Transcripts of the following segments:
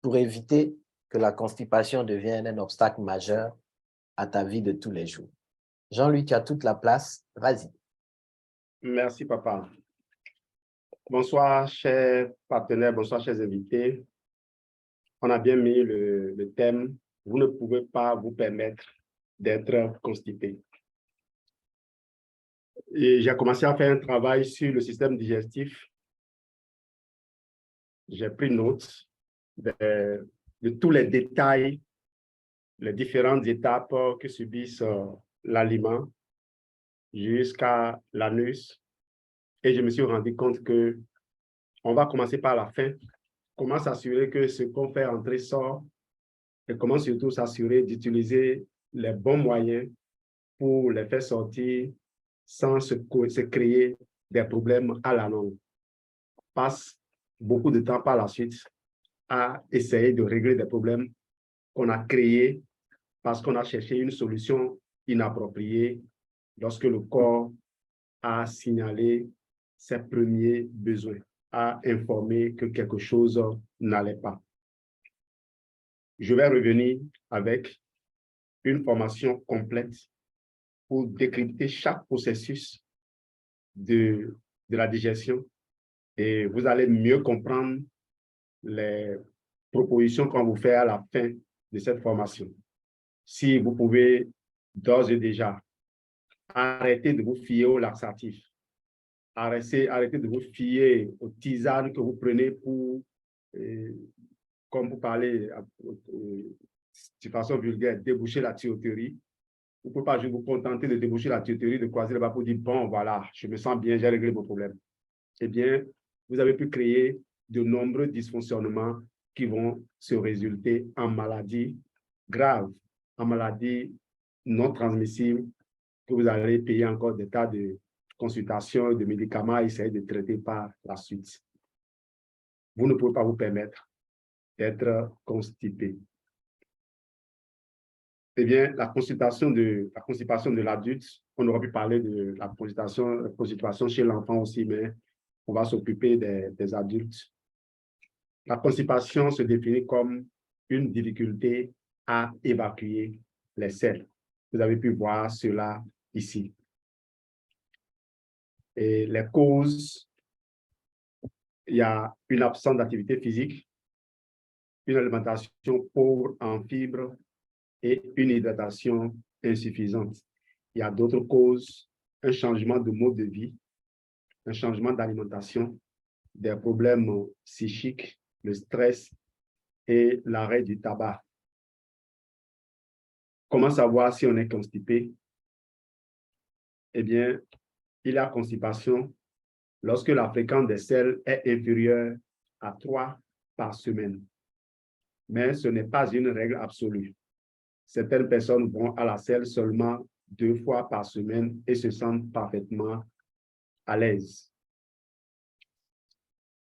pour éviter que la constipation devienne un obstacle majeur à ta vie de tous les jours. Jean-Louis, tu as toute la place. Vas-y. Merci, papa. Bonsoir, chers partenaires, bonsoir, chers invités. On a bien mis le thème « Vous ne pouvez pas vous permettre d'être constipé ». Et j'ai commencé à faire un travail sur le système digestif. J'ai pris note de tous les détails, les différentes étapes que subissent l'aliment jusqu'à l'anus. Et je me suis rendu compte que on va commencer par la fin. Comment s'assurer que ce qu'on fait entrer sort et comment surtout s'assurer d'utiliser les bons moyens pour les faire sortir sans se créer des problèmes à la longue. On passe beaucoup de temps par la suite à essayer de régler des problèmes qu'on a créés parce qu'on a cherché une solution inappropriée lorsque le corps a signalé ses premiers besoins, a informé que quelque chose n'allait pas. Je vais revenir avec une formation complète pour décrypter chaque processus de la digestion et vous allez mieux comprendre les propositions qu'on vous fait à la fin de cette formation. Si vous pouvez d'ores et déjà arrêter de vous fier aux laxatifs, arrêter de vous fier aux tisanes que vous prenez pour, comme vous parlez de façon vulgaire, déboucher la tuyauterie. Vous ne pouvez pas juste vous contenter de déboucher la tuyauterie, de croiser le bas pour dire, bon, voilà, je me sens bien, j'ai réglé mon problème. Eh bien, vous avez pu créer de nombreux dysfonctionnements qui vont se résulter en maladies graves, en maladies non transmissibles, que vous allez payer encore des tas de consultations, de médicaments à essayer de traiter par la suite. Vous ne pouvez pas vous permettre d'être constipé. Eh bien, la constipation de l'adulte, on aurait pu parler de la constipation chez l'enfant aussi, mais on va s'occuper des adultes. La constipation se définit comme une difficulté à évacuer les selles. Vous avez pu voir cela ici. Et les causes, il y a une absence d'activité physique, une alimentation pauvre en fibres et une hydratation insuffisante. Il y a d'autres causes, un changement de mode de vie, un changement d'alimentation, des problèmes psychiques, le stress et l'arrêt du tabac. Comment savoir si on est constipé? Eh bien, il y a constipation lorsque la fréquence des selles est inférieure à 3 par semaine. Mais ce n'est pas une règle absolue. Certaines personnes vont à la selle seulement 2 fois par semaine et se sentent parfaitement à l'aise.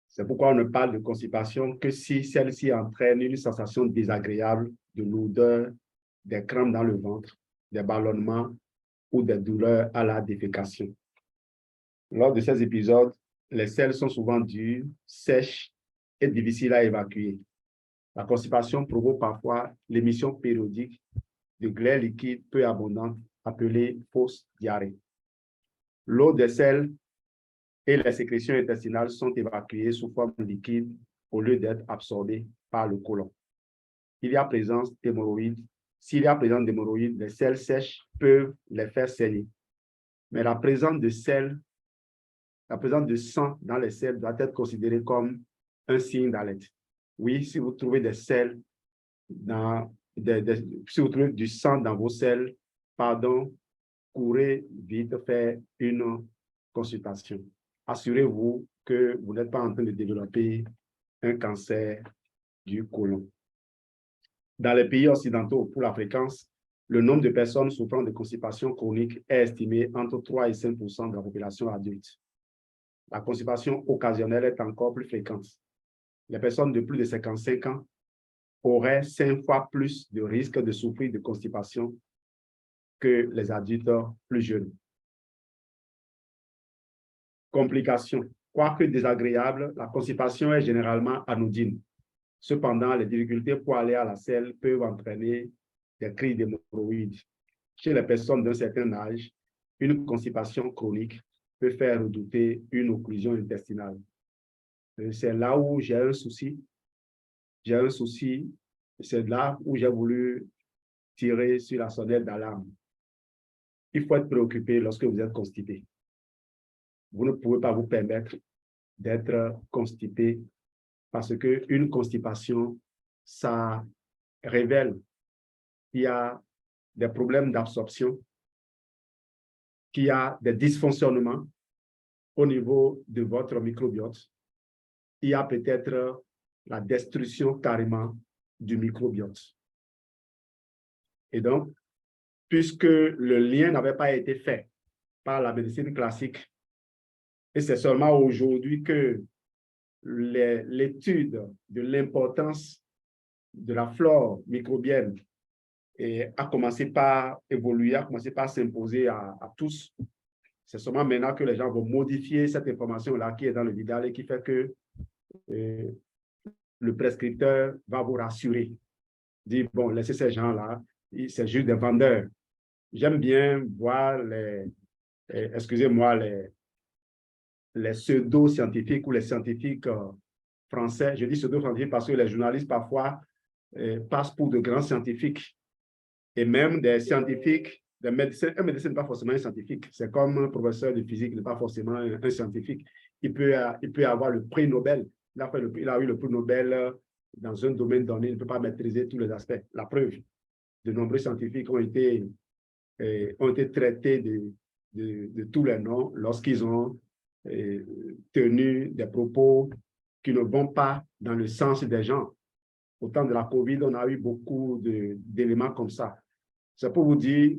C'est pourquoi on ne parle de constipation que si celle-ci entraîne une sensation désagréable de lourdeur, des crampes dans le ventre, des ballonnements ou des douleurs à la défécation. Lors de ces épisodes, les selles sont souvent dures, sèches et difficiles à évacuer. La constipation provoque parfois l'émission périodique de glaire liquide peu abondante appelée fausse diarrhée. L'eau des selles et les sécrétions intestinales sont évacuées sous forme liquide au lieu d'être absorbées par le côlon. S'il y a présence d'hémorroïdes, les selles sèches peuvent les faire saigner. Mais la présence de sang dans les selles doit être considérée comme un signe d'alerte. Oui, si vous trouvez des selles si vous trouvez du sang dans vos selles, courez vite faire une consultation. Assurez-vous que vous n'êtes pas en train de développer un cancer du côlon. Dans les pays occidentaux, pour la fréquence, le nombre de personnes souffrant de constipation chronique est estimé entre 3 et 5% de la population adulte. La constipation occasionnelle est encore plus fréquente. Les personnes de plus de 55 ans auraient 5 fois plus de risque de souffrir de constipation que les adultes plus jeunes. Complications. Quoique désagréable, la constipation est généralement anodine. Cependant, les difficultés pour aller à la selle peuvent entraîner des crises d'hémorroïdes. Chez les personnes d'un certain âge, une constipation chronique peut faire redouter une occlusion intestinale. C'est là où j'ai un souci. C'est là où j'ai voulu tirer sur la sonnette d'alarme. Il faut être préoccupé lorsque vous êtes constipé. Vous ne pouvez pas vous permettre d'être constipé parce qu'une constipation, ça révèle qu'il y a des problèmes d'absorption, qu'il y a des dysfonctionnements au niveau de votre microbiote. Il y a peut-être la destruction carrément du microbiote. Et donc, puisque le lien n'avait pas été fait par la médecine classique, et c'est seulement aujourd'hui que l'étude de l'importance de la flore microbienne a commencé par évoluer, a commencé par s'imposer à tous. C'est seulement maintenant que les gens vont modifier cette information-là qui est dans le Vidal et qui fait que le prescripteur va vous rassurer. Dire, bon, laissez ces gens-là, c'est juste des vendeurs. J'aime bien voir excusez-moi, les pseudo-scientifiques ou les scientifiques français. Je dis pseudo-scientifiques parce que les journalistes parfois passent pour de grands scientifiques. Et même des scientifiques, des médecins. Un médecin n'est pas forcément un scientifique. C'est comme un professeur de physique n'est pas forcément un scientifique. Il peut avoir le prix Nobel. Il a eu le prix Nobel dans un domaine donné. Il ne peut pas maîtriser tous les aspects. La preuve, de nombreux scientifiques ont été traités de tous les noms lorsqu'ils ont tenu des propos qui ne vont pas dans le sens des gens. Au temps de la COVID, on a eu beaucoup d'éléments comme ça. C'est pour vous dire,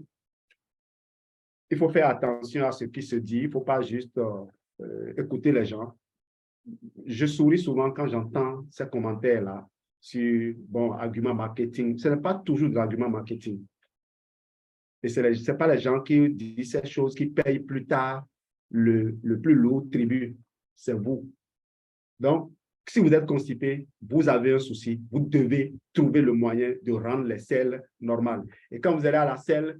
il faut faire attention à ce qui se dit. Il ne faut pas juste écouter les gens. Je souris souvent quand j'entends ces commentaires-là sur, bon, argument marketing. Ce n'est pas toujours de l'argument marketing. Et ce n'est pas les gens qui disent ces choses qui payent plus tard le plus lourd tribut. C'est vous. Donc, si vous êtes constipé, vous avez un souci, vous devez trouver le moyen de rendre les selles normales. Et quand vous allez à la selle,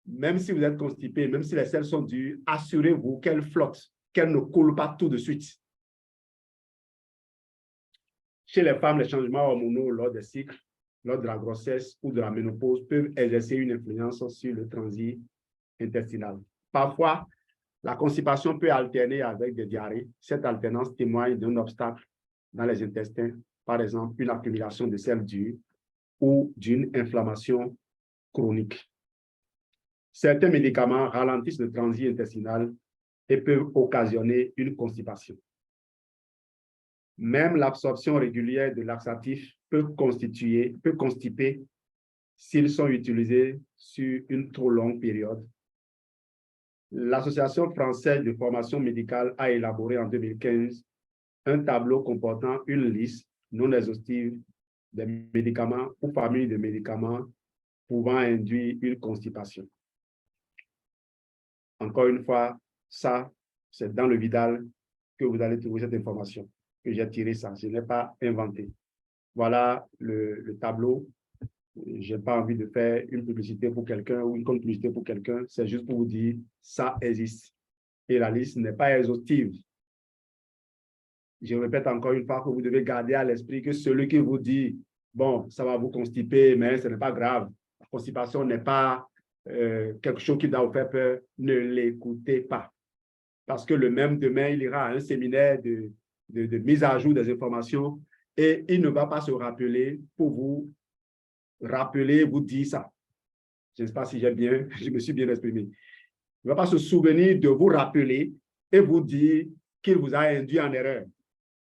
même si vous êtes constipé, même si les selles sont dures, assurez-vous qu'elles flottent, qu'elles ne coulent pas tout de suite. Chez les femmes, les changements hormonaux lors des cycles, lors de la grossesse ou de la ménopause peuvent exercer une influence sur le transit intestinal. Parfois, la constipation peut alterner avec des diarrhées. Cette alternance témoigne d'un obstacle dans les intestins, par exemple une accumulation de sels durs ou d'une inflammation chronique. Certains médicaments ralentissent le transit intestinal et peuvent occasionner une constipation. Même l'absorption régulière de laxatifs peut constiper s'ils sont utilisés sur une trop longue période. L'Association française de formation médicale a élaboré en 2015 un tableau comportant une liste non exhaustive des médicaments ou familles de médicaments pouvant induire une constipation. Encore une fois, ça, c'est dans le Vidal que vous allez trouver cette information, que j'ai tiré ça. Je n'ai pas inventé. Voilà le tableau. Je n'ai pas envie de faire une publicité pour quelqu'un ou une contre-publicité pour quelqu'un. C'est juste pour vous dire, ça existe. Et la liste n'est pas exhaustive. Je répète encore une fois que vous devez garder à l'esprit que celui qui vous dit, bon, ça va vous constiper, mais ce n'est pas grave. La constipation n'est pas quelque chose qui doit vous faire peur. Ne l'écoutez pas. Parce que le même demain, il ira à un séminaire de mise à jour des informations et il ne va pas se rappeler pour vous rappeler, vous dire ça. Je ne sais pas si je me suis bien exprimé. Il ne va pas se souvenir de vous rappeler et vous dire qu'il vous a induit en erreur.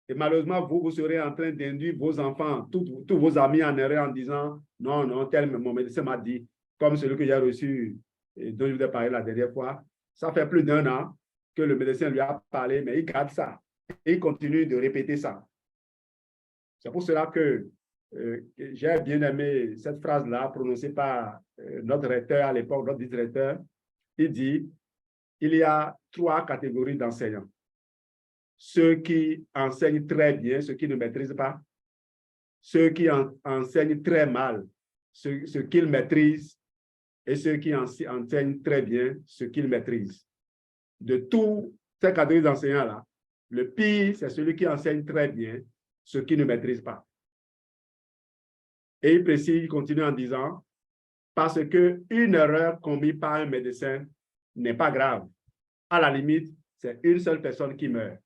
Et malheureusement, vous serez en train d'induire vos enfants, tous vos amis en erreur en disant « Non, non, tel mon médecin m'a dit », comme celui que j'ai reçu et dont je vous ai parlé la dernière fois. Ça fait plus d'1 an que le médecin lui a parlé, mais il garde ça. Et il continue de répéter ça. C'est pour cela que j'ai bien aimé cette phrase-là prononcée par notre recteur à l'époque, notre directeur. Il dit, il y a 3 catégories d'enseignants. Ceux qui enseignent très bien, ceux qui ne maîtrisent pas. ceux qui enseignent très mal ce qu'ils maîtrisent et ceux qui enseignent très bien ce qu'ils maîtrisent. De tous ces catégories d'enseignants-là, le pire, c'est celui qui enseigne très bien ce qu'il ne maîtrise pas. Et il précise, il continue en disant, parce qu'une erreur commise par un médecin n'est pas grave. À la limite, c'est une seule personne qui meurt.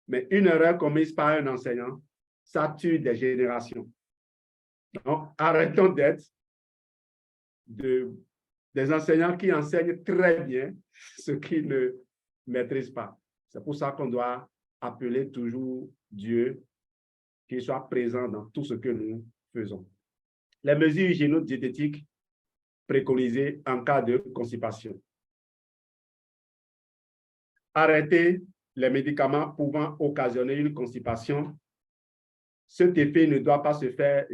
Mais une erreur commise par un enseignant, ça tue des générations. Donc, arrêtons d'être des enseignants qui enseignent très bien ce qu'ils ne maîtrisent pas. C'est pour ça qu'on doit appeler toujours Dieu, qu'il soit présent dans tout ce que nous faisons. Les mesures hygiéno-diététiques préconisées en cas de constipation. Arrêter les médicaments pouvant occasionner une constipation. Cet effet ne doit pas se faire,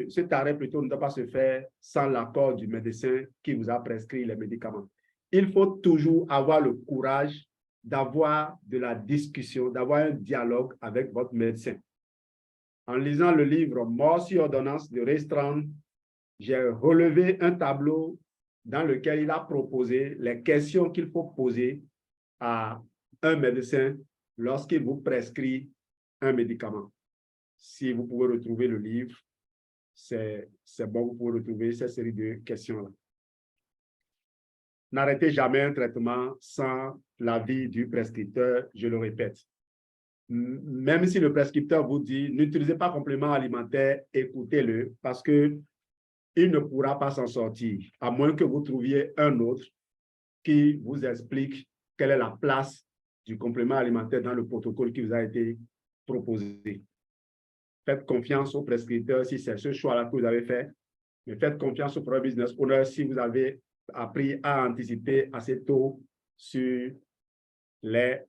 cet arrêt plutôt ne doit pas se faire sans l'accord du médecin qui vous a prescrit les médicaments. Il faut toujours avoir le courage d'avoir de la discussion, d'avoir un dialogue avec votre médecin. En lisant le livre « Mort sur ordonnance » de Ray Strand, j'ai relevé un tableau dans lequel il a proposé les questions qu'il faut poser à un médecin lorsqu'il vous prescrit un médicament. Si vous pouvez retrouver le livre, c'est bon, vous pouvez retrouver cette série de questions-là. N'arrêtez jamais un traitement sans l'avis du prescripteur, je le répète. Même si le prescripteur vous dit, n'utilisez pas complément alimentaire, écoutez-le, parce qu'il ne pourra pas s'en sortir, à moins que vous trouviez un autre qui vous explique quelle est la place du complément alimentaire dans le protocole qui vous a été proposé. Faites confiance au prescripteur si c'est ce choix-là que vous avez fait, mais faites confiance au premier business owner si vous avez appris à anticiper assez tôt sur les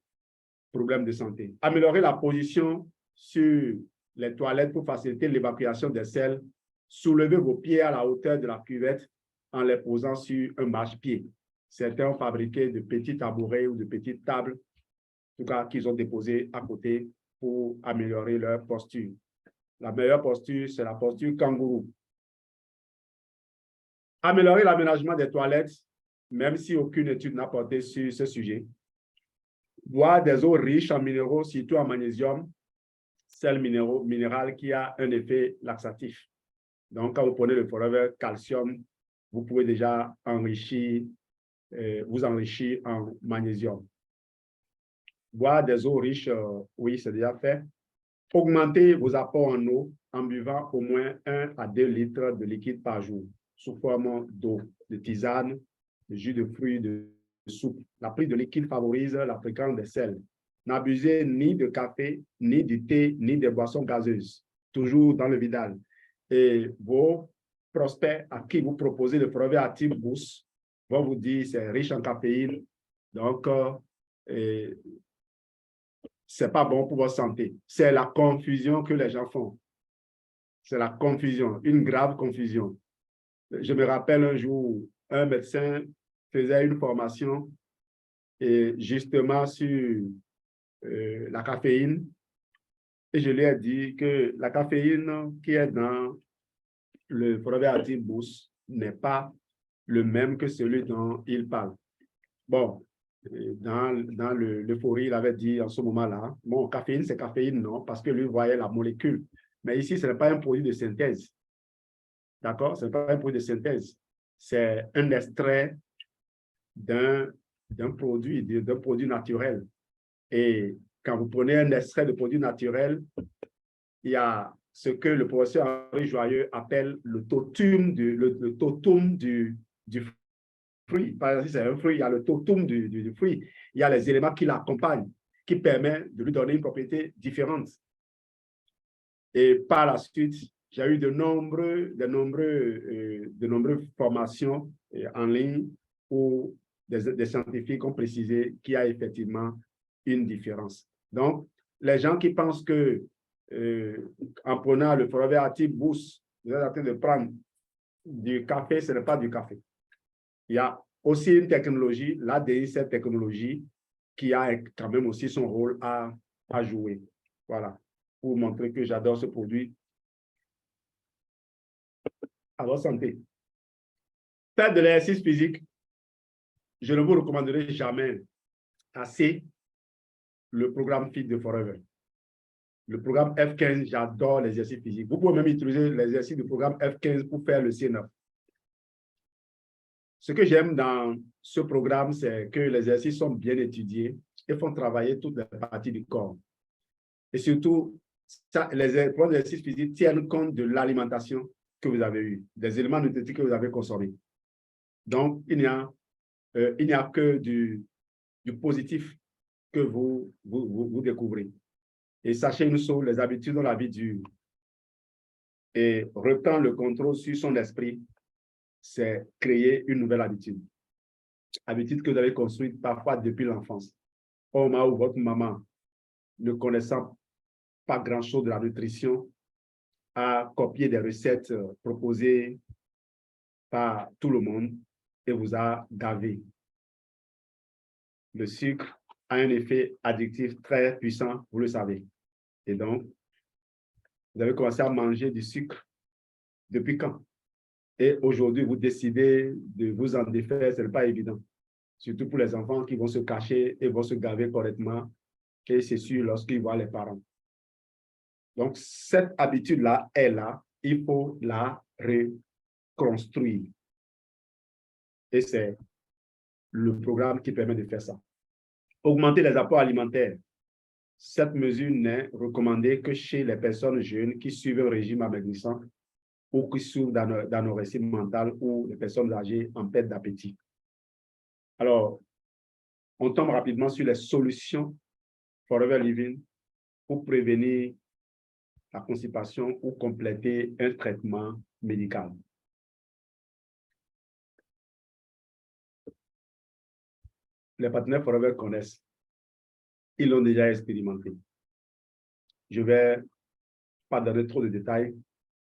problèmes de santé. Améliorer la position sur les toilettes pour faciliter l'évacuation des selles. Soulevez vos pieds à la hauteur de la cuvette en les posant sur un marche-pied. Certains ont fabriqué de petits tabourets ou de petites tables, en tout cas qu'ils ont déposées à côté pour améliorer leur posture. La meilleure posture, c'est la posture kangourou. Améliorer l'aménagement des toilettes, même si aucune étude n'a porté sur ce sujet. Boire des eaux riches en minéraux, surtout en magnésium, sel minéral qui a un effet laxatif. Donc, quand vous prenez le Forever Calcium, vous pouvez déjà vous enrichir en magnésium. Boire des eaux riches, oui, c'est déjà fait. Augmentez vos apports en eau en buvant au moins 1 à 2 litres de liquide par jour, sous forme d'eau, de tisane, de jus de fruits, de soupe. La prise de liquide favorise la fréquence des sels. N'abusez ni de café, ni du thé, ni des boissons gazeuses. Toujours dans le Vidal. Et vos prospects à qui vous proposez le Forever Active Boost vont vous dire c'est riche en caféine, donc c'est pas bon pour votre santé. C'est la confusion que les gens font. C'est la confusion, une grave confusion. Je me rappelle un jour, un médecin faisait une formation et justement sur la caféine. Et je lui ai dit que la caféine qui est dans le Forever Active Boost n'est pas le même que celui dont il parle. Bon, dans l'euphorie, il avait dit en ce moment-là, bon, caféine, c'est caféine, non, parce que lui voyait la molécule. Mais ici, ce n'est pas un produit de synthèse. D'accord? Ce n'est pas un produit de synthèse. C'est un extrait d'un produit naturel. Et quand vous prenez un extrait de produit naturel, il y a ce que le professeur Henri Joyeux appelle le totum du fruit. Par exemple, si c'est un fruit, il y a le totum du fruit. Il y a les éléments qui l'accompagnent, qui permettent de lui donner une propriété différente. Et par la suite, j'ai eu de nombreuses formations en ligne où des scientifiques ont précisé qu'il y a effectivement une différence. Donc, les gens qui pensent que en prenant le Forever Active Boost, vous êtes en train de prendre du café, ce n'est pas du café. Il y a aussi une technologie, l'ADI, cette technologie, qui a quand même aussi son rôle à jouer. Voilà, pour montrer que j'adore ce produit. à votre santé. Faire de l'exercice physique, je ne vous recommanderai jamais assez le programme Fit de Forever. Le programme F15, j'adore l'exercice physique. Vous pouvez même utiliser l'exercice du programme F15 pour faire le C9. Ce que j'aime dans ce programme, c'est que les exercices sont bien étudiés et font travailler toutes les parties du corps. Et surtout, les exercices physiques tiennent compte de l'alimentation que vous avez eue, des éléments nutritifs que vous avez consommés. Donc, il n'y a que du positif que vous découvrez. Et sachez une chose, les habitudes dans la vie dure. Et reprendre le contrôle sur son esprit, c'est créer une nouvelle habitude. Habitude que vous avez construite parfois depuis l'enfance. Au moment où votre maman, ne connaissant pas grand-chose de la nutrition, a copié des recettes proposées par tout le monde et vous a gavé. Le sucre a un effet addictif très puissant, vous le savez. Et donc, vous avez commencé à manger du sucre depuis quand? Et aujourd'hui, vous décidez de vous en défaire, ce n'est pas évident. Surtout pour les enfants qui vont se cacher et vont se gaver correctement. Et c'est sûr lorsqu'ils voient les parents. Donc, cette habitude-là est là. Il faut la reconstruire. Et c'est le programme qui permet de faire ça. Augmenter les apports alimentaires. Cette mesure n'est recommandée que chez les personnes jeunes qui suivent un régime amaigrissant ou qui souffrent d'anorexie mentale ou les personnes âgées en perte d'appétit. Alors, on tombe rapidement sur les solutions Forever Living pour prévenir la constipation ou compléter un traitement médical. Les partenaires Forever connaissent. Ils l'ont déjà expérimenté. Je ne vais pas donner trop de détails.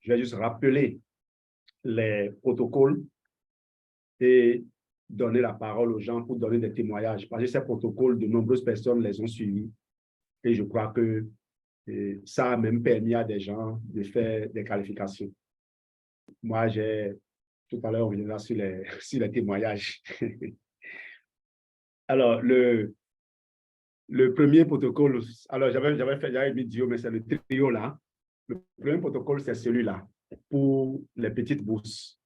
Je vais juste rappeler les protocoles et donner la parole aux gens pour donner des témoignages. Parce que ces protocoles, de nombreuses personnes les ont suivis. Et je crois que ça a même permis à des gens de faire des qualifications. Moi, tout à l'heure, on reviendra sur les témoignages. Alors, le premier protocole, alors j'avais mis Dio, mais c'est le trio là. Le premier protocole, c'est celui-là, pour les petites bourses,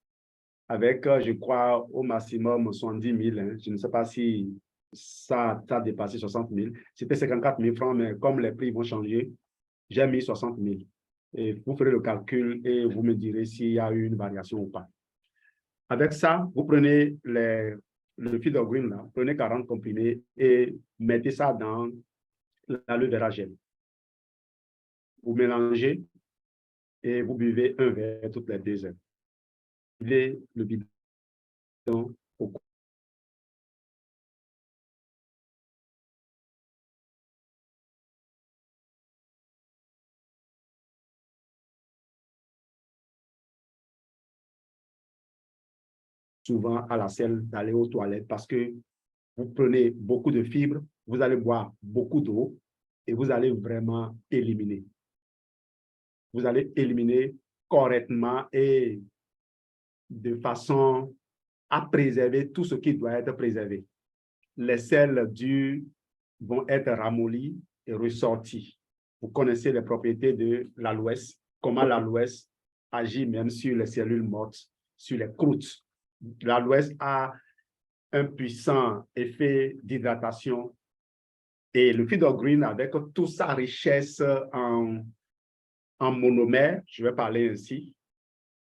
avec, je crois, au maximum 70 000. Hein. Je ne sais pas si ça a dépassé 60 000. C'était 54 000 francs, mais comme les prix vont changer, j'ai mis 60 000. Et vous ferez le calcul et vous me direz s'il y a eu une variation ou pas. Avec ça, vous prenez le Feed of Green, là, prenez 40 comprimés et mettez ça dans l'aloe vera gel. Vous mélangez et vous buvez un verre toutes les 2 heures. Videz le bidon au souvent à la selle d'aller aux toilettes parce que vous prenez beaucoup de fibres, vous allez boire beaucoup d'eau et vous allez vraiment éliminer. Vous allez éliminer correctement et de façon à préserver tout ce qui doit être préservé. Les sels durs vont être ramollis et ressortis. Vous connaissez les propriétés de l'aloès, comment l'aloès agit même sur les cellules mortes, sur les croûtes. L'aloès a un puissant effet d'hydratation et le Feed of Green, avec toute sa richesse en monomère, je vais parler ainsi,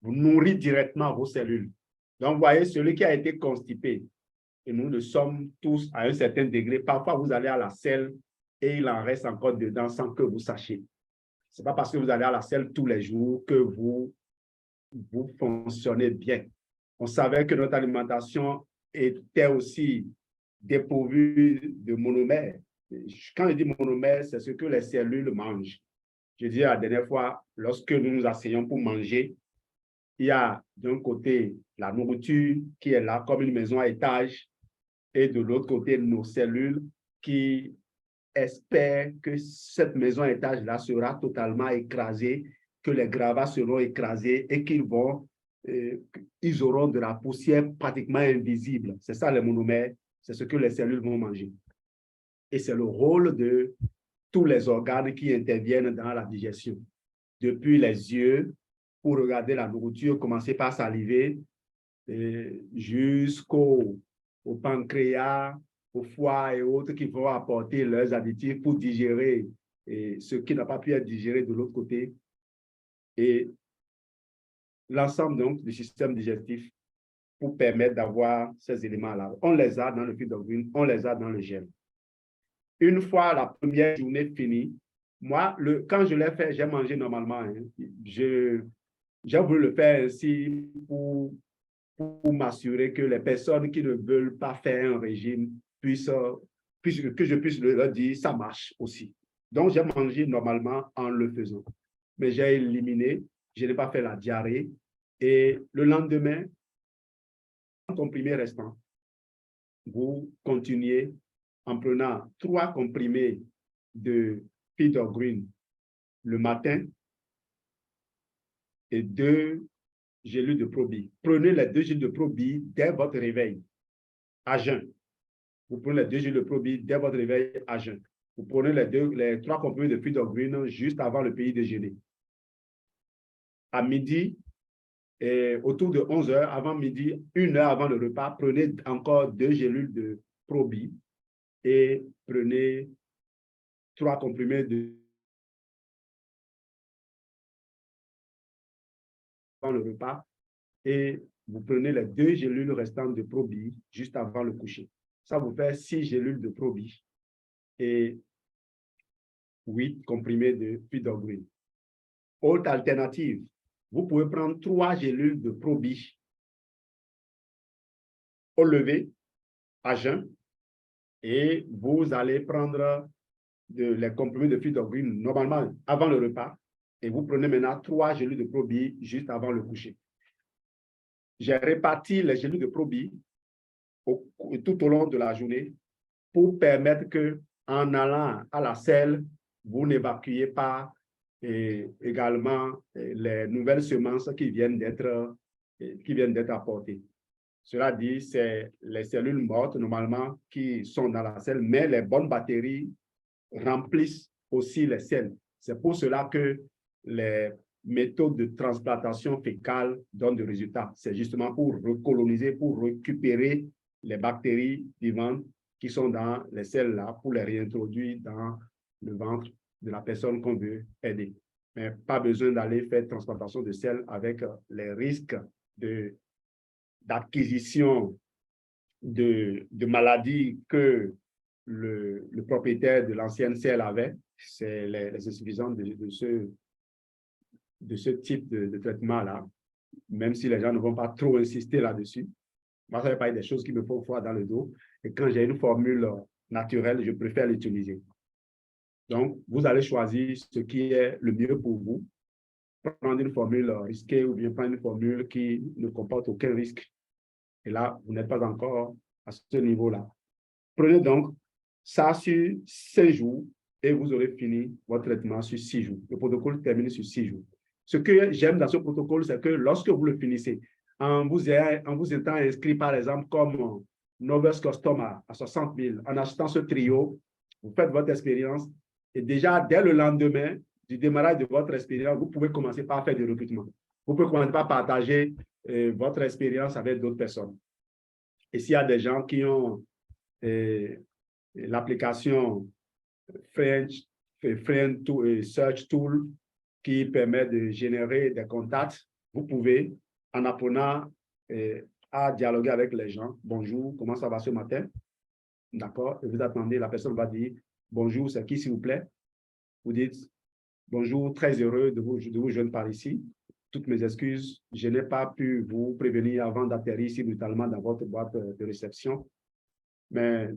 vous nourrit directement vos cellules. Donc, vous voyez, celui qui a été constipé, et nous le sommes tous à un certain degré, parfois vous allez à la selle et il en reste encore dedans sans que vous sachiez. Ce n'est pas parce que vous allez à la selle tous les jours que vous fonctionnez bien. On savait que notre alimentation était aussi dépourvue de monomères. Quand je dis monomères, c'est ce que les cellules mangent. Je disais la dernière fois, lorsque nous nous asseyons pour manger, il y a d'un côté la nourriture qui est là comme une maison à étage et de l'autre côté nos cellules qui espèrent que cette maison à étage là sera totalement écrasée, que les gravats seront écrasés et qu'ils vont ils auront de la poussière pratiquement invisible. C'est ça les monomères, c'est ce que les cellules vont manger. Et c'est le rôle de tous les organes qui interviennent dans la digestion. Depuis les yeux, pour regarder la nourriture, commencer par saliver, jusqu'au pancréas, au foie et autres qui vont apporter leurs additifs pour digérer ce qui n'a pas pu être digéré de l'autre côté. Et l'ensemble donc du système digestif pour permettre d'avoir ces éléments-là. On les a dans le fil d'origine, on les a dans le gel. Une fois la première journée finie, moi, quand je l'ai fait, j'ai mangé normalement. Hein. J'ai voulu le faire ainsi pour m'assurer que les personnes qui ne veulent pas faire un régime puissent que je puisse leur dire, ça marche aussi. Donc, j'ai mangé normalement en le faisant. Mais j'ai éliminé, je n'ai pas fait la diarrhée. Et le lendemain, en comprimé restant, vous continuez en prenant 3 comprimés de Feed Green le matin et 2 gélules de Probi. Prenez les 2 gélules de Probi dès votre réveil, à jeun. Vous prenez les 2 gélules de Probi dès votre réveil, à jeun. Vous prenez les 3 comprimés de Feed Green juste avant le petit déjeuner. À midi, et autour de 11 heures, avant midi, 1 heure avant le repas, prenez encore 2 gélules de Probi et prenez 3 comprimés de avant le repas et vous prenez les 2 gélules restantes de Probi juste avant le coucher. Ça vous fait 6 gélules de Probi et 8 comprimés de Feed Green. Autre alternative, vous pouvez prendre 3 gélules de Probi au lever, à jeun, et vous allez prendre les comprimés de Feed Green normalement avant le repas et vous prenez maintenant 3 gélules de Probi juste avant le coucher. J'ai réparti les gélules de Probi tout au long de la journée pour permettre que, en allant à la selle, vous n'évacuez pas également les nouvelles semences qui viennent d'être apportées. Cela dit, c'est les cellules mortes normalement qui sont dans la selle, mais les bonnes bactéries remplissent aussi les selles. C'est pour cela que les méthodes de transplantation fécale donnent des résultats. C'est justement pour recoloniser, pour récupérer les bactéries vivantes qui sont dans les selles là, pour les réintroduire dans le ventre de la personne qu'on veut aider. Mais pas besoin d'aller faire transplantation de selles avec les risques d'acquisition de maladies que le propriétaire de l'ancienne selle avait. C'est les insuffisances de ce type de traitement-là, même si les gens ne vont pas trop insister là-dessus. Moi, ça fait partie des choses qui me font froid dans le dos. Et quand j'ai une formule naturelle, je préfère l'utiliser. Donc, vous allez choisir ce qui est le mieux pour vous. Prendre une formule risquée ou bien prendre une formule qui ne comporte aucun risque. Et là, vous n'êtes pas encore à ce niveau-là. Prenez donc ça sur 5 jours et vous aurez fini votre traitement sur 6 jours. Le protocole termine sur 6 jours. Ce que j'aime dans ce protocole, c'est que lorsque vous le finissez, en vous étant inscrit, par exemple, comme Novice Customer à 60 000, en achetant ce trio, vous faites votre expérience et déjà, dès le lendemain du démarrage de votre expérience, vous pouvez commencer par faire du recrutement. Vous pouvez commencer par partager votre expérience avec d'autres personnes. Et s'il y a des gens qui ont l'application Friend Search Tool qui permet de générer des contacts, vous pouvez, en apprenant à dialoguer avec les gens, bonjour, comment ça va ce matin? D'accord? Et vous attendez, la personne va dire, bonjour, c'est qui s'il vous plaît? Vous dites, bonjour, très heureux de vous joindre par ici. Toutes mes excuses, je n'ai pas pu vous prévenir avant d'atterrir si brutalement dans votre boîte de réception. Mais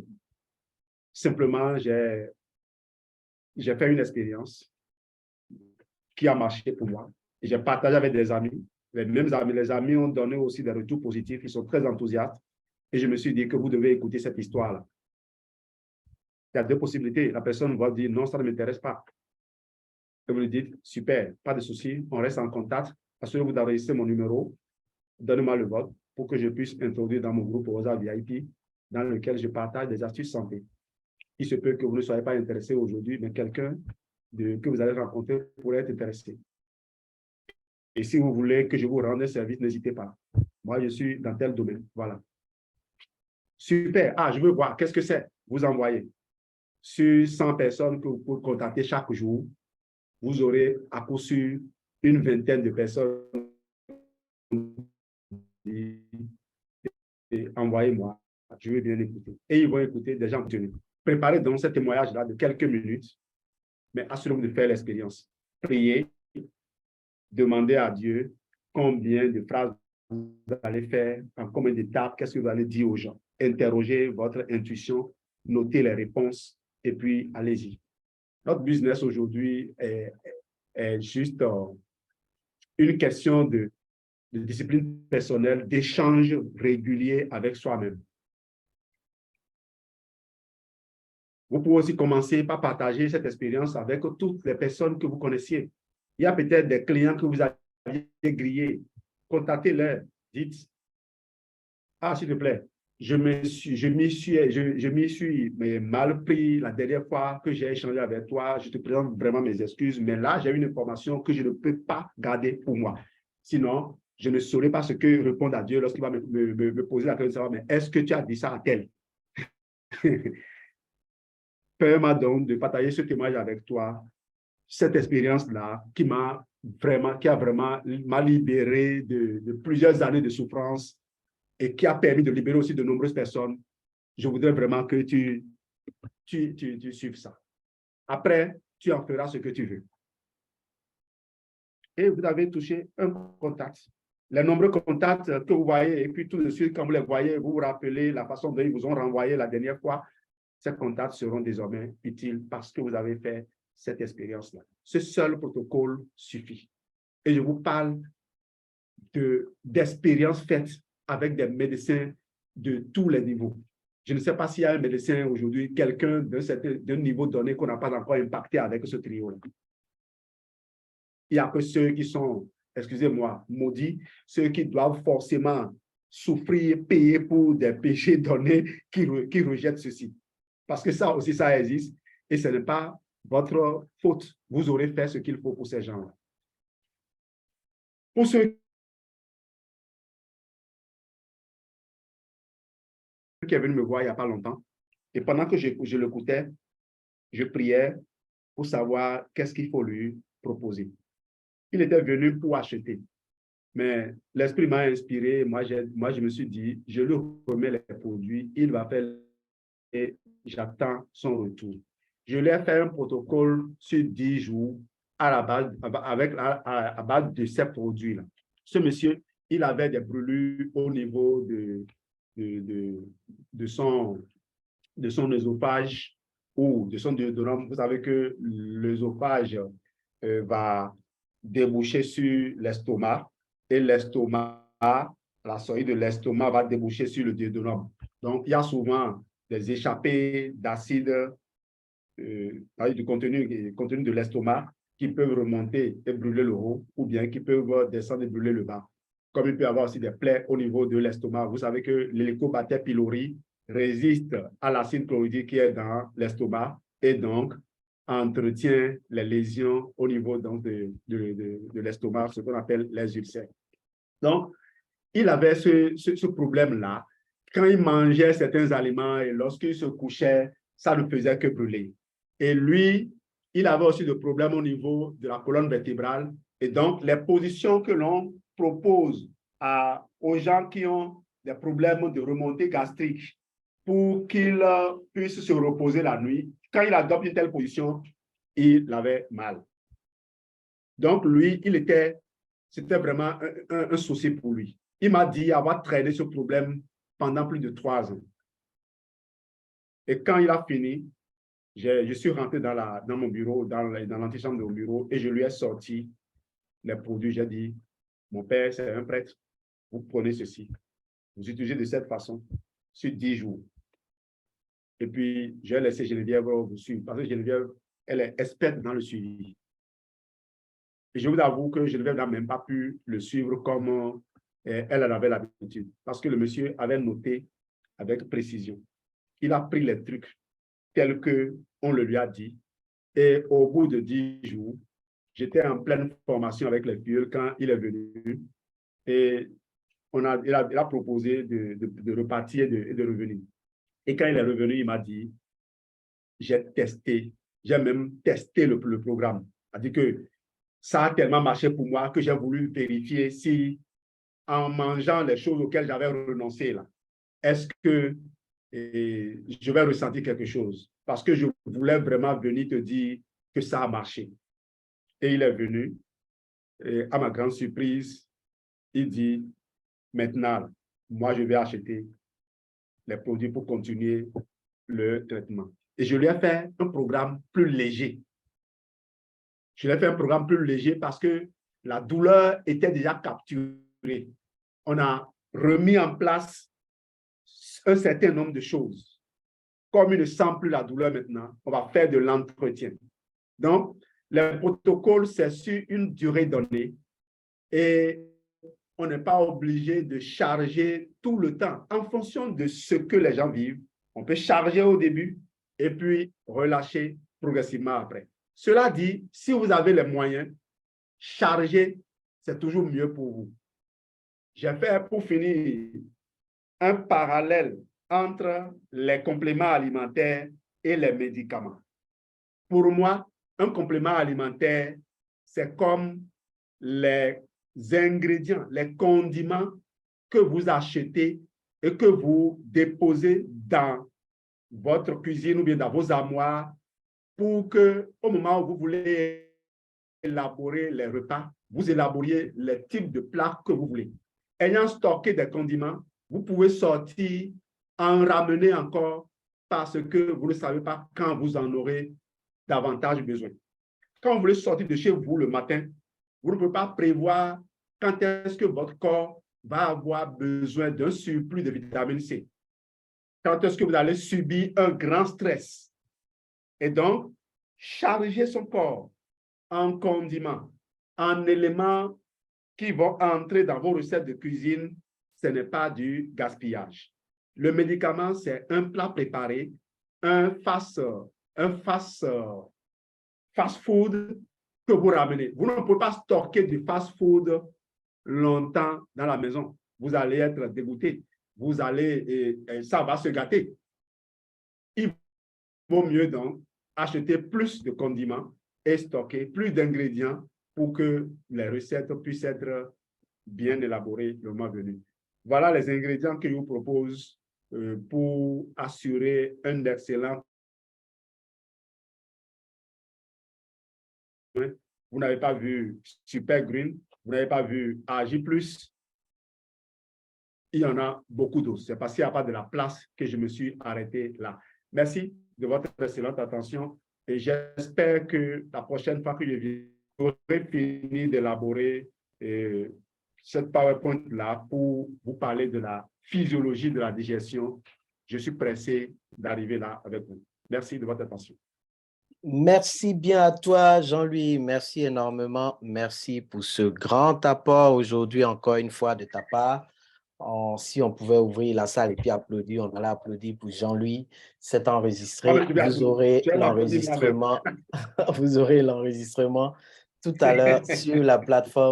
simplement, j'ai fait une expérience qui a marché pour moi. Et j'ai partagé avec des amis. Les mêmes amis, les amis ont donné aussi des retours positifs. Ils sont très enthousiastes. Et je me suis dit que vous devez écouter cette histoire-là. Il y a 2 possibilités. La personne va dire non, ça ne m'intéresse pas. Et vous lui dites, super, pas de souci, on reste en contact. Assurez-vous d'enregistrer mon numéro. donnez-moi le vote pour que je puisse introduire dans mon groupe Rosa VIP, dans lequel je partage des astuces santé. Il se peut que vous ne soyez pas intéressé aujourd'hui, mais quelqu'un que vous allez rencontrer pourrait être intéressé. Et si vous voulez que je vous rende service, n'hésitez pas. Moi, je suis dans tel domaine. Voilà. Super. Ah, je veux voir. Qu'est-ce que c'est? Vous envoyez. Sur 100 personnes que vous pouvez contacter chaque jour, vous aurez à coup sûr une vingtaine de personnes. Envoyez-moi. Je vais bien écouter. Et ils vont écouter des gens tenus. Préparez donc ce témoignage-là de quelques minutes, mais assurez-vous de faire l'expérience. Priez, demandez à Dieu combien de phrases vous allez faire, en combien d'étapes, qu'est-ce que vous allez dire aux gens. Interrogez votre intuition, notez les réponses et puis allez-y. Notre business aujourd'hui est juste une question de discipline personnelle, d'échange régulier avec soi-même. Vous pouvez aussi commencer par partager cette expérience avec toutes les personnes que vous connaissiez. Il y a peut-être des clients que vous aviez grillés. Contactez-les. Dites, ah, s'il te plaît, je m'y suis mal pris la dernière fois que j'ai échangé avec toi. Je te présente vraiment mes excuses, mais là, j'ai une information que je ne peux pas garder pour moi. Sinon, je ne saurais pas ce que répondre à Dieu lorsqu'il va me poser la question, mais est-ce que tu as dit ça à tel? Permets-moi donc de partager ce témoignage avec toi, cette expérience-là qui a vraiment m'a libéré de plusieurs années de souffrance et qui a permis de libérer aussi de nombreuses personnes. Je voudrais vraiment que tu suives ça. Après, tu en feras ce que tu veux. Et vous avez touché un contact. Les nombreux contacts que vous voyez, et puis tout de suite, quand vous les voyez, vous vous rappelez la façon dont ils vous ont renvoyé la dernière fois. Ces contacts seront désormais utiles parce que vous avez fait cette expérience-là. Ce seul protocole suffit. Et je vous parle d'expériences faites avec des médecins de tous les niveaux. Je ne sais pas s'il y a un médecin aujourd'hui, quelqu'un d'un niveau donné qu'on n'a pas encore impacté avec ce trio-là. Il n'y a que ceux qui sont, excusez-moi, maudits, ceux qui doivent forcément souffrir, payer pour des péchés donnés qui rejettent ceci. Parce que ça aussi, ça existe et ce n'est pas votre faute. Vous aurez fait ce qu'il faut pour ces gens-là. Pour ceux qui est venu me voir il n'y a pas longtemps, et pendant que je l'écoutais, je priais pour savoir qu'est-ce qu'il faut lui proposer. Il était venu pour acheter, mais l'esprit m'a inspiré. Moi, je me suis dit, je lui remets les produits, il va faire et j'attends son retour. Je lui ai fait un protocole sur 10 jours à base de ces produits-là. Ce monsieur, il avait des brûlures au niveau de son œsophage ou de son déodorant. Vous savez que l'œsophage va déboucher sur l'estomac et l'estomac, la sortie de l'estomac va déboucher sur le déodorant. Donc, il y a souvent des échappées d'acide du contenu de l'estomac qui peuvent remonter et brûler le haut ou bien qui peuvent descendre et brûler le bas. Comme il peut y avoir aussi des plaies au niveau de l'estomac. Vous savez que l'Helicobacter pylori résiste à l'acide chlorhydrique qui est dans l'estomac et donc entretient les lésions au niveau donc, de l'estomac, ce qu'on appelle les ulcères. Donc, il avait ce problème-là. Quand il mangeait certains aliments et lorsqu'il se couchait, ça ne faisait que brûler. Et lui, il avait aussi des problèmes au niveau de la colonne vertébrale. Et donc, les positions que l'on propose aux gens qui ont des problèmes de remontée gastrique pour qu'ils puissent se reposer la nuit, quand il adopte une telle position, il avait mal. Donc, lui, c'était vraiment un souci pour lui. Il m'a dit avoir traîné ce problème pendant plus de 3 ans. Et quand il a fini, je suis rentré dans mon bureau, dans l'antichambre de mon bureau, et je lui ai sorti les produits. J'ai dit, mon père, c'est un prêtre, vous prenez ceci. Vous utilisez de cette façon sur 10 jours. Et puis, j'ai laissé Geneviève vous suivre, parce que Geneviève, elle est experte dans le suivi. Et je vous avoue que Geneviève n'a même pas pu le suivre comme Et elle en avait l'habitude parce que le monsieur avait noté avec précision. Il a pris les trucs tels qu'on le lui a dit. Et au bout de 10 jours, j'étais en pleine formation avec les filles quand il est venu. Et il a proposé de repartir et de revenir. Et quand il est revenu, il m'a dit, j'ai même testé le programme. C'est-à-dire que ça a tellement marché pour moi que j'ai voulu vérifier si, en mangeant les choses auxquelles j'avais renoncé, là, est-ce que je vais ressentir quelque chose? Parce que je voulais vraiment venir te dire que ça a marché. Et il est venu, et à ma grande surprise, il dit, maintenant, moi, je vais acheter les produits pour continuer le traitement. Et je lui ai fait un programme plus léger. Je lui ai fait un programme plus léger parce que la douleur était déjà capturée. On a remis en place un certain nombre de choses. Comme il ne sent plus la douleur maintenant, on va faire de l'entretien. Donc, le protocole, c'est sur une durée donnée et on n'est pas obligé de charger tout le temps en fonction de ce que les gens vivent. On peut charger au début et puis relâcher progressivement après. Cela dit, si vous avez les moyens, charger, c'est toujours mieux pour vous. J'ai fait, pour finir, un parallèle entre les compléments alimentaires et les médicaments. Pour moi, un complément alimentaire, c'est comme les ingrédients, les condiments que vous achetez et que vous déposez dans votre cuisine ou bien dans vos armoires pour que, au moment où vous voulez élaborer les repas, vous élaboriez les types de plats que vous voulez. Ayant stocké des condiments, vous pouvez sortir, en ramener encore parce que vous ne savez pas quand vous en aurez davantage besoin. Quand vous voulez sortir de chez vous le matin, vous ne pouvez pas prévoir quand est-ce que votre corps va avoir besoin d'un surplus de vitamine C. Quand est-ce que vous allez subir un grand stress. Et donc, charger son corps en condiments, en éléments qui vont entrer dans vos recettes de cuisine, ce n'est pas du gaspillage. Le médicament, c'est un plat préparé, un fast-food que vous ramenez. Vous ne pouvez pas stocker du fast-food longtemps dans la maison. Vous allez être dégoûté. Vous allez, et ça va se gâter. Il vaut mieux donc acheter plus de condiments et stocker plus d'ingrédients pour que les recettes puissent être bien élaborées le mois venu. Voilà les ingrédients que je vous propose pour assurer un excellent. Vous n'avez pas vu Super Green, vous n'avez pas vu AJ+. Il y en a beaucoup d'autres. C'est parce qu'il n'y a pas de la place que je me suis arrêté là. Merci de votre excellente attention et j'espère que la prochaine fois que je viendrai, j'aurai fini d'élaborer cette PowerPoint-là pour vous parler de la physiologie de la digestion. Je suis pressé d'arriver là avec vous. Merci de votre attention. Merci bien à toi, Jean-Louis. Merci énormément. Merci pour ce grand apport aujourd'hui, encore une fois, de ta part. Si on pouvait ouvrir la salle et puis applaudir, on allait applaudir pour Jean-Louis. C'est enregistré. Vous aurez l'enregistrement. Vous aurez l'enregistrement tout à l'heure sur la plateforme